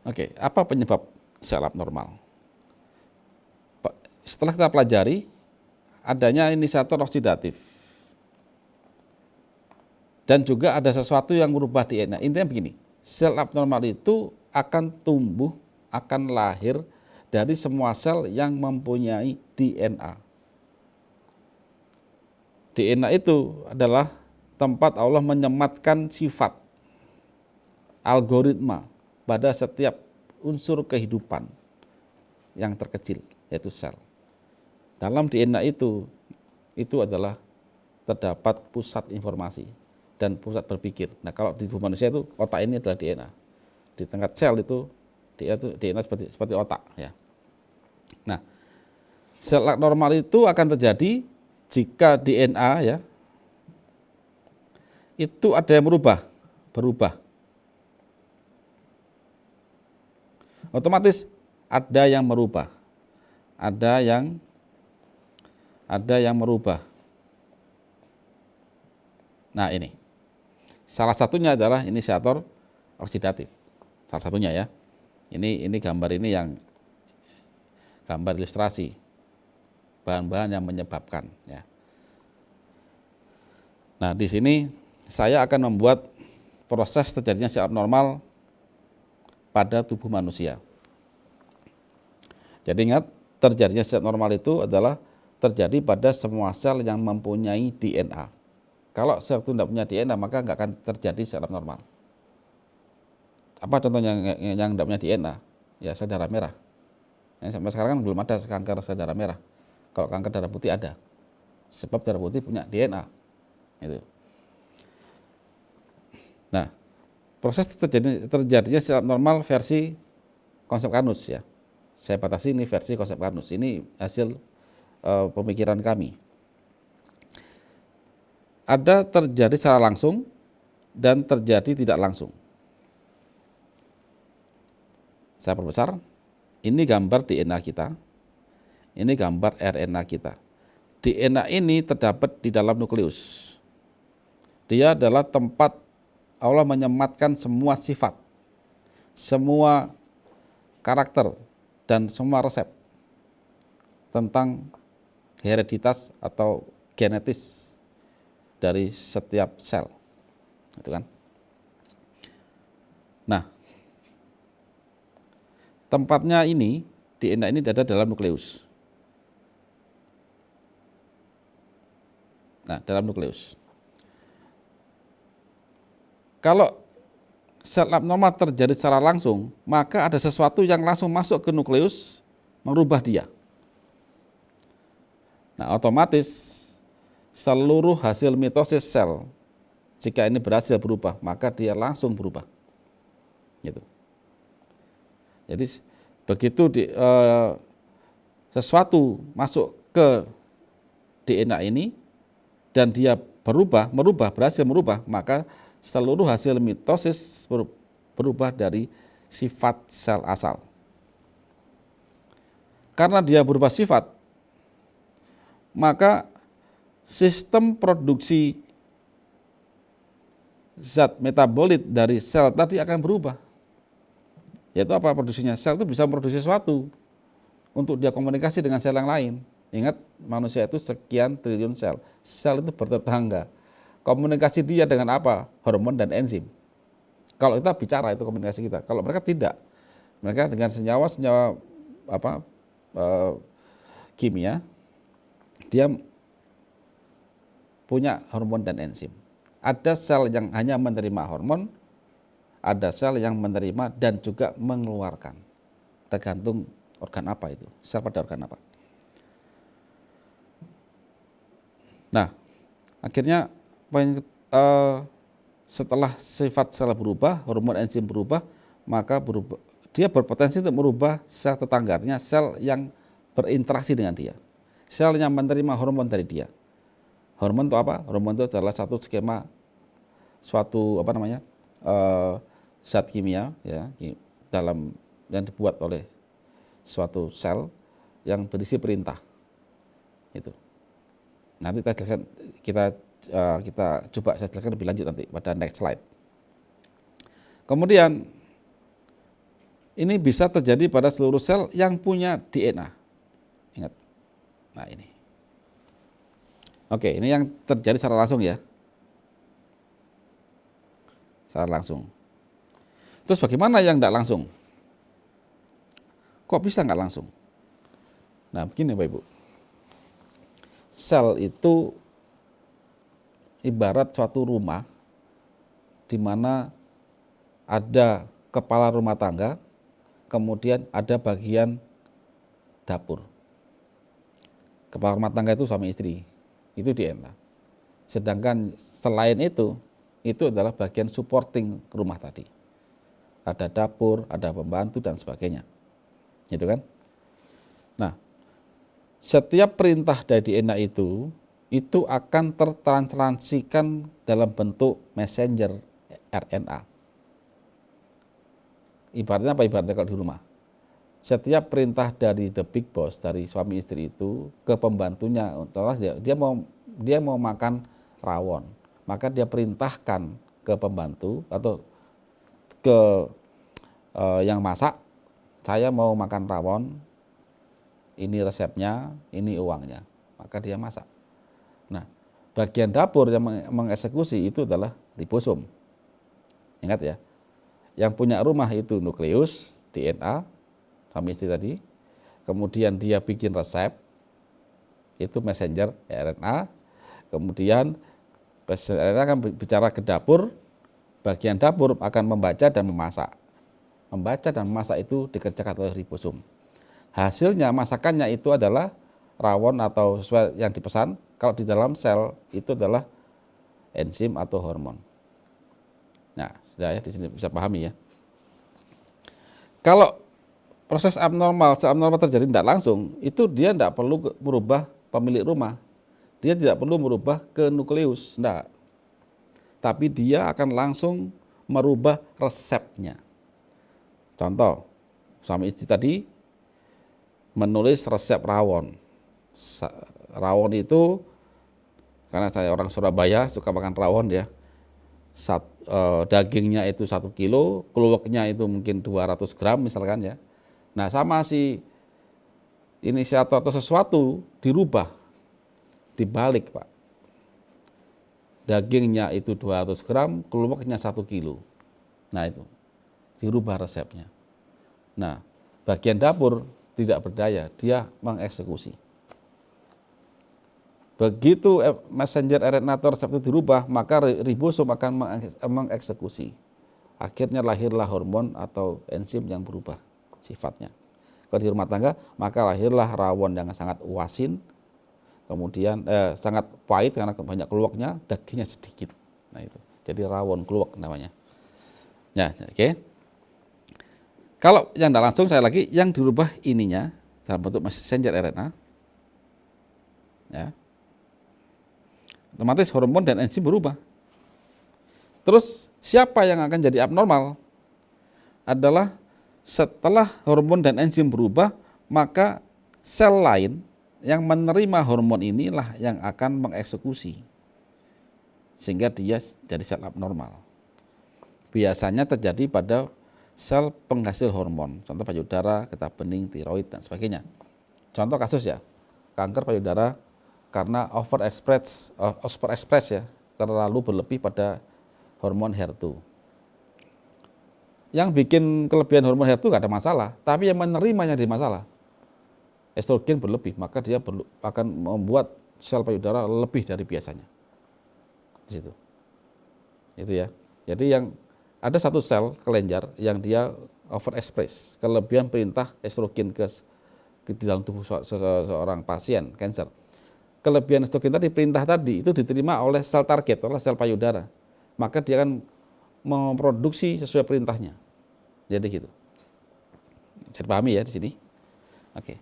Oke, apa penyebab sel abnormal? Setelah kita pelajari adanya inisiator oksidatif dan juga ada sesuatu yang merubah DNA. Intinya begini, sel abnormal itu akan tumbuh, akan lahir dari semua sel yang mempunyai DNA. DNA itu adalah tempat Allah menyematkan sifat, algoritma pada setiap unsur kehidupan yang terkecil, yaitu sel. Dalam DNA itu adalah terdapat pusat informasi dan pusat berpikir. Nah, kalau di tubuh manusia itu otak ini adalah DNA. Di tingkat sel itu DNA seperti otak ya. Nah, sel abnormal itu akan terjadi jika DNA ya itu ada yang berubah. Otomatis ada yang merubah. Ada yang merubah. Nah, ini. Salah satunya adalah inisiator oksidatif. Salah satunya ya. Ini gambar ini yang gambar ilustrasi bahan-bahan yang menyebabkan ya. Nah, di sini saya akan membuat proses terjadinya sel abnormal pada tubuh manusia. Jadi ingat, terjadinya sel abnormal itu adalah terjadi pada semua sel yang mempunyai DNA. Kalau sel itu tidak punya DNA, maka nggak akan terjadi sel abnormal. Apa contohnya yang tidak punya DNA? Ya, sel darah merah. Yang sampai sekarang kan belum ada kanker sel darah merah. Kalau kanker darah putih ada, sebab darah putih punya DNA. Itu. Nah, proses terjadinya sel abnormal versi konsep Carnus ya. Saya batasi ini versi konsep Carnus. Ini hasil pemikiran kami. Ada terjadi secara langsung dan terjadi tidak langsung. Saya perbesar. Ini gambar DNA kita. Ini gambar RNA kita. DNA ini terdapat di dalam nukleus. Dia adalah tempat Allah menyematkan semua sifat, semua karakter, dan semua resep tentang hereditas atau genetis dari setiap sel, itu kan. Nah, tempatnya ini DNA ini ada dalam nukleus. Nah, dalam nukleus. Kalau sel abnormal terjadi secara langsung, maka ada sesuatu yang langsung masuk ke nukleus merubah dia. Nah, otomatis seluruh hasil mitosis sel, jika ini berhasil berubah, maka dia langsung berubah. Gitu. Jadi begitu sesuatu masuk ke DNA ini dan dia berhasil merubah, maka seluruh hasil mitosis berubah dari sifat sel asal. Karena dia berubah sifat, maka sistem produksi zat metabolit dari sel tadi akan berubah. Yaitu apa produksinya? Sel itu bisa memproduksi sesuatu untuk dia komunikasi dengan sel yang lain. Ingat, manusia itu sekian triliun sel. Sel itu bertetangga. Komunikasi dia dengan apa? Hormon dan enzim. Kalau kita bicara itu komunikasi kita. Kalau mereka tidak. Mereka dengan senyawa kimia, dia punya hormon dan enzim. Ada sel yang hanya menerima hormon, ada sel yang menerima dan juga mengeluarkan. Tergantung organ apa itu, sel pada organ apa. Nah, akhirnya setelah sifat sel berubah, hormon enzim berubah, maka dia berpotensi untuk merubah sel tetangga, artinya sel yang berinteraksi dengan dia. Sel yang menerima hormon dari dia. Hormon itu apa? Hormon itu adalah satu skema, zat kimia ya, dalam yang dibuat oleh suatu sel yang berisi perintah. Itu. Nanti kita coba saya jelaskan lebih lanjut nanti pada next slide. Kemudian Ini bisa terjadi pada seluruh sel yang punya DNA. Ingat. Nah ini. Oke, ini yang terjadi secara langsung ya. Secara langsung. Terus bagaimana yang tidak langsung? Kok bisa nggak langsung? Nah begini Bapak Ibu. Sel itu ibarat suatu rumah di mana ada kepala rumah tangga, kemudian ada bagian dapur. Kepala rumah tangga itu suami istri, itu DNA. Sedangkan selain itu adalah bagian supporting rumah tadi. Ada dapur, ada pembantu dan sebagainya. Gitu kan? Nah, setiap perintah dari DNA itu akan tertransferkan dalam bentuk messenger RNA. Ibaratnya apa? Ibaratnya kalau di rumah. Setiap perintah dari the big boss, dari suami istri itu ke pembantunya, dia mau makan rawon, maka dia perintahkan ke pembantu atau ke yang masak, saya mau makan rawon, ini resepnya, ini uangnya, maka dia masak. Nah, bagian dapur yang mengeksekusi itu adalah ribosom. Ingat ya, yang punya rumah itu nukleus, DNA, suami istri tadi, kemudian dia bikin resep, itu messenger RNA, kemudian messenger RNA akan bicara ke dapur, bagian dapur akan membaca dan memasak. Membaca dan memasak itu dikerjakan oleh ribosom. Hasilnya masakannya itu adalah rawon atau sesuai yang dipesan. Kalau di dalam sel itu adalah enzim atau hormon. Nah, sudah ya, di sini bisa pahami ya. Kalau proses abnormal terjadi tidak langsung, itu dia tidak perlu merubah pemilik rumah. Dia tidak perlu merubah ke nukleus, tidak. Tapi dia akan langsung merubah resepnya. Contoh, suami istri tadi menulis resep rawon. Rawon itu, karena saya orang Surabaya suka makan rawon ya, dagingnya itu 1 kilo, keluaknya itu mungkin 200 gram misalkan ya. Nah sama si inisiator atau sesuatu dirubah, dibalik Pak. Dagingnya itu 200 gram, keluaknya 1 kilo. Nah itu, dirubah resepnya. Nah bagian dapur tidak berdaya, dia mengeksekusi. Begitu messenger RNA atau resep itu dirubah, maka ribosom akan mengeksekusi. Akhirnya lahirlah hormon atau enzim yang berubah sifatnya. Kalau di rumah tangga, maka lahirlah rawon yang sangat uasin, kemudian sangat pahit karena banyak keluaknya, dagingnya sedikit. Nah itu, jadi rawon keluak namanya. Ya, oke. Kalau yang tidak langsung saya lagi, yang dirubah ininya dalam bentuk messenger RNA, ya, otomatis hormon dan enzim berubah. Terus siapa yang akan jadi abnormal? Adalah setelah hormon dan enzim berubah, maka sel lain yang menerima hormon inilah yang akan mengeksekusi. Sehingga dia jadi sel abnormal. Biasanya terjadi pada sel penghasil hormon, contoh payudara, getah bening, tiroid dan sebagainya. Contoh kasus ya, kanker payudara karena overexpress ya, terlalu berlebih pada hormon HER2. Yang bikin kelebihan hormon HER2 gak ada masalah, tapi yang menerimanya di masalah. Estrogen berlebih, maka dia akan membuat sel payudara lebih dari biasanya. Di situ. Itu ya. Jadi yang ada satu sel kelenjar yang dia overexpress, kelebihan perintah estrogen ke di dalam tubuh seorang pasien kanker. Kelebihan estrogen tadi, perintah tadi itu diterima oleh sel target, oleh sel payudara. Maka dia akan memproduksi sesuai perintahnya. Jadi gitu. Jadi pahami ya di sini. Oke.